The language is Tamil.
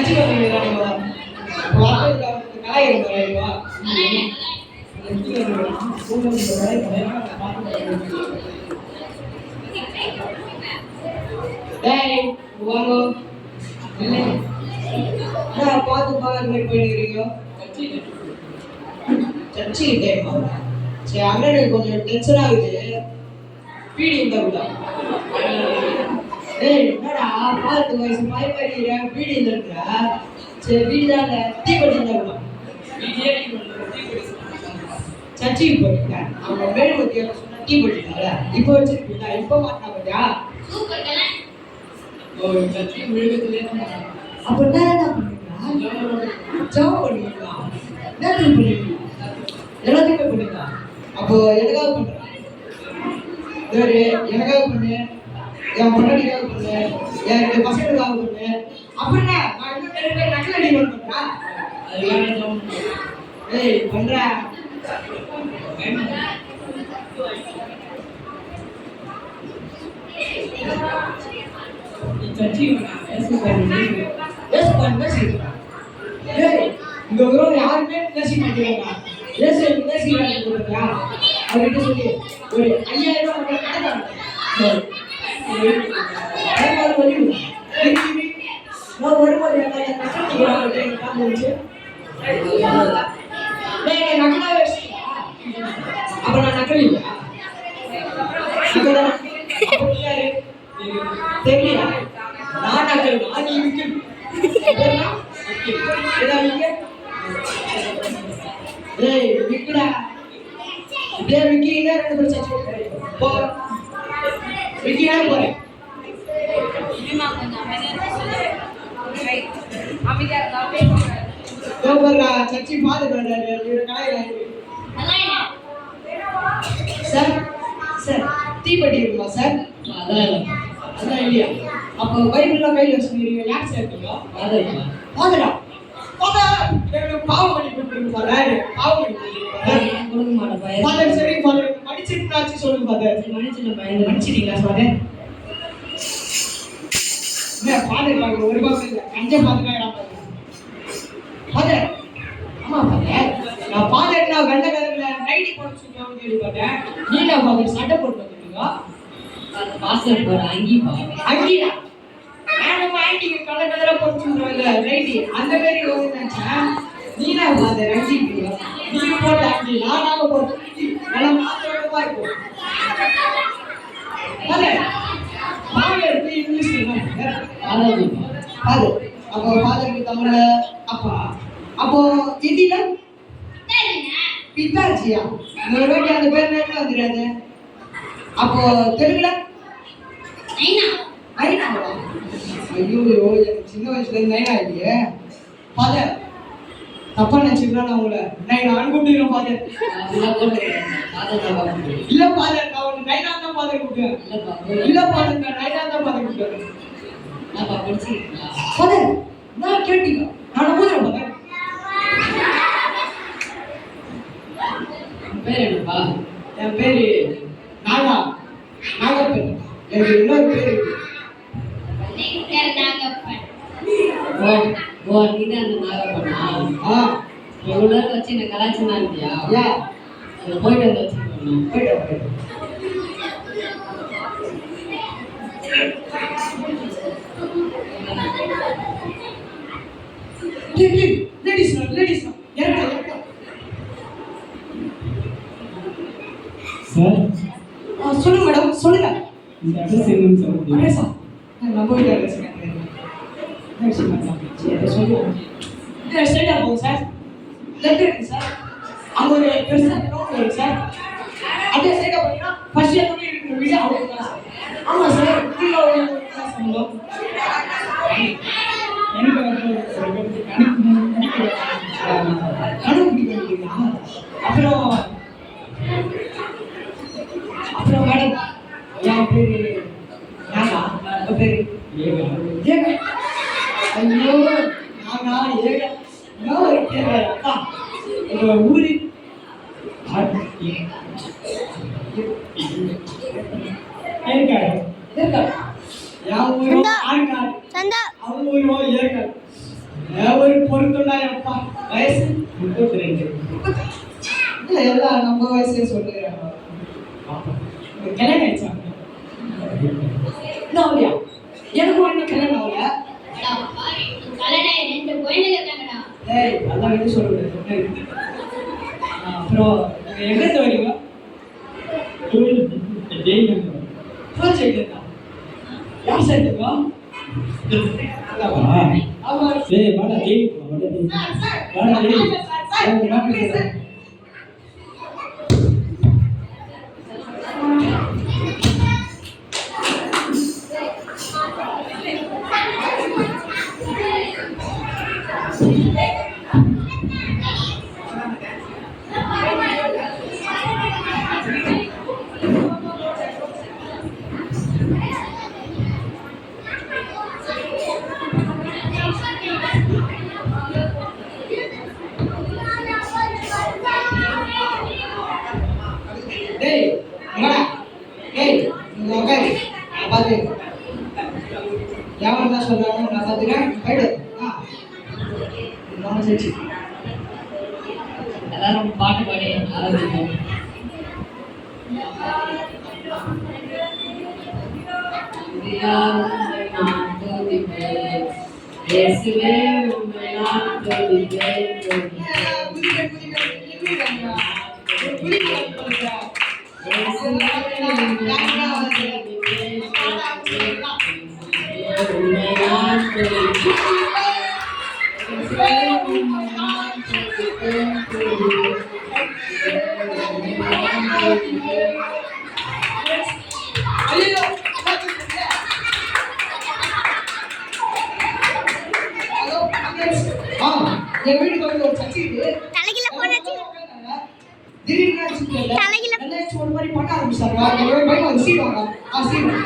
சச்சி பண்ணுவீங்களா கலாயிரம் போறாயிரவா வாங்க பார்த்து பார்த்து போயிருக்கிறீங்க சச்சி டைமா சரி அண்ணனுக்கு கொஞ்சம் டென்ஷன் ஆகுது பீடி இருந்தா கூட என்னடா பார்த்து வயசு பாய்ப்பாடிக்கிற பீடி இருந்தா சரி பீடி தான் தீப்படி இருந்தா கூட சச்சி போட்டேன் அவங்க மேல்மத்திய சொன்னா டீ போட்டுட்டாங்க இப்போ வச்சிருக்கீங்களா இப்போ மாட்டா பத்தியா சச்சி மிருகத்திலே அப்ப என்ன பண்ணுவீங்களா ஜாப் பண்ணுவீங்களா என்ன பண்ணுவீங்களா எல்லாத்தையுமே பண்ணுவீங்களா அப்போ எதுக்காக பண்றேன் எனக்காக பண்ணு என் பொண்டாட்டிக்காக பண்ணு என் 2 பசங்களுக்காக பண்ணு அப்படின்னா நான் இன்னும் 2 பேர் நக்கல் அடி பண்றேன் ஏய் பண்றேன் யாருமே பேசி மாட்டேங்கிறாங்க அவர்கிட்ட சொல்லி ஒரு 5000 அப்ப நான் நக்கல் இல்லையா தெரியல நான் நக்கல் நீ விக்கல் விக்கடா இப்படியே விக்கிறீங்க 2 பேர் போ விக்கிறா போறேன் சச்சி சார் சார் தீப்பெட்டி இருக்குமா சார் அதான் இல்லையா அப்போ பைபிள்லாம் கையில் வச்சுக்கிறீங்க யார் சேர்க்கீங்க அதான் பாவம் பண்ணி கொடுத்துருங்க பாவம் பண்ணி கொடுக்க மாட்டேன் சரி மன்னிச்சிருந்தாச்சு சொல்லுங்க ஃபாதர் மன்னிச்சிட்டீங்களா ஃபாதர் ஃபாதர் ஒரு பாவம் இல்லை 5 பாத்துக்கலாம் ஃபாதர் ஆமா ஃபாதர் நான் ஃபாதர் நான் வெள்ளை கலர்ல நைட்டி போட்டு சொல்லுவாங்க கேள்விப்பட்டேன் நீங்க ஃபாதர் சட்டை போட்டு வந்துட்டீங்க பாஸ்டர் போற அங்கிடா நான் ஆண்டிக்கு கலர் கலரா போட்டு சொல்லுவாங்க நைட்டி அந்த மாதிரி நினைச்சேன் நீனா ஃபாதர் அங்கிட்டு நீங்க போட்ட அங்கி நானாக போட்டு எல்லாம் மாத்திரமா இருக்கும் ஃபாதர் ஃபாதர் இங்கிலீஷ்ல அது அப்போ ஃபாதருக்கு தமிழ்ல அப்பா அப்போ ஹிந்தில பிதாஜியா ஒரு வாட்டி அந்த பேர் என்ன வந்துடாது அப்போ தெலுங்குல நைனாவா ஐயோ எனக்கு சின்ன வயசுல நைனா இல்லையே ஃபாதர் தப்பா நினைச்சுக்கிறேன் நான் உங்களை நான் அனுப்பிட்டுக்கிறேன் ஃபாதர் இல்ல ஃபாதர் நான் உங்க நைனா தான் ஃபாதர் கூப்பிட்டேன் இல்ல ஃபாதர் நான் நைனா தான் ஃபாதர் கூப்பிட்டேன் ஃபாதர் நான் கேட்டீங்க நான் போதுறேன் ஃபாதர் பேர் என்னப்பா என் பேரு நாகப்பன் எனக்கு இன்னொரு பேரு எவ்வளோ வச்சு என்ன கலாச்சனா இருந்தியா போயிட்டு வந்து வச்சுருக்கோம் சொல்லுங்க மேடம் சொல்லுங்க இந்த அட்ரஸ் என்னன்னு சொல்லுங்க அட்ரஸா நான் போயிட்டு அட்ரஸ் சொல்லுங்க ஸ்ட்ரைட்டா போங்க சார் லெஃப்ட் இருக்கு சார் அங்க ஒரு பெருசா கிரவுண்ட் இருக்கு சார் அப்படியே ஸ்ட்ரைட்டா போனீங்கன்னா ஃபர்ஸ்ட் இயர் கூட இருக்கு வீடியோ அவுட் தான் சார் ஆமா சார் கீழ ஒரு கிளாஸ் பண்ணுவோம் கண்டுபிடிக்கிறீங்களா அப்புறம் மேடம் என் பேரு நானா உங்க பேரு ஏக ஐயோ நானா ஏக அக்கா உங்க ஊரு ஏற்காடு என் ஊரோ ஆற்காடு அவங்க ஊரோ ஏற்காடு ஒரு பொருத்தம்டா எப்பா வயசு 32. இல்ல எல்லாம் நம்ம வயசுல சொல்லுறாங்க கல்யாணம் ஆயிடுச்சாங்க இன்னும் இல்லையா எனக்கு ஒண்ணு கல்யாணம் ஆகல ஏய் அதான் என்ன சொல்லுங்க அப்புறம் எங்க இருந்து வரீங்க ப்ராஜெக்ட் இருக்கா யார் சைடு இருக்கா ஆமா ஏய் வாடா டேய் வாடா டேய் வாடா டேய் டேய் என்னடா டேய் நீங்க உட்காரு நான் பாத்து யார் என்ன சொல்றாங்க நான் பாத்துக்கிறேன் போயிடு நான் சரி எல்லாரும் பாட்டு பாடி ஆரம்பிப்போம். இயேசுவே உம்மை நான் துதிப்பேன், துதிப்பேன். இயேசுவே உம்மை நான் துதிப்பேன், உம்மை நான் துதிப்பேன். இயேசுவே உம்மை நான் துதிப்பேன், துதிப்பேன். உம்மை நான் துதிப்பேன். என் வீட்டுக்கு வந்து ஒரு சட்டி இருக்கு தலையில போனாச்சு திடீர்னு ஒரு மாதிரி பண்ண ஆரம்பிச்சாங்க பயமா சீவாங்க சீவா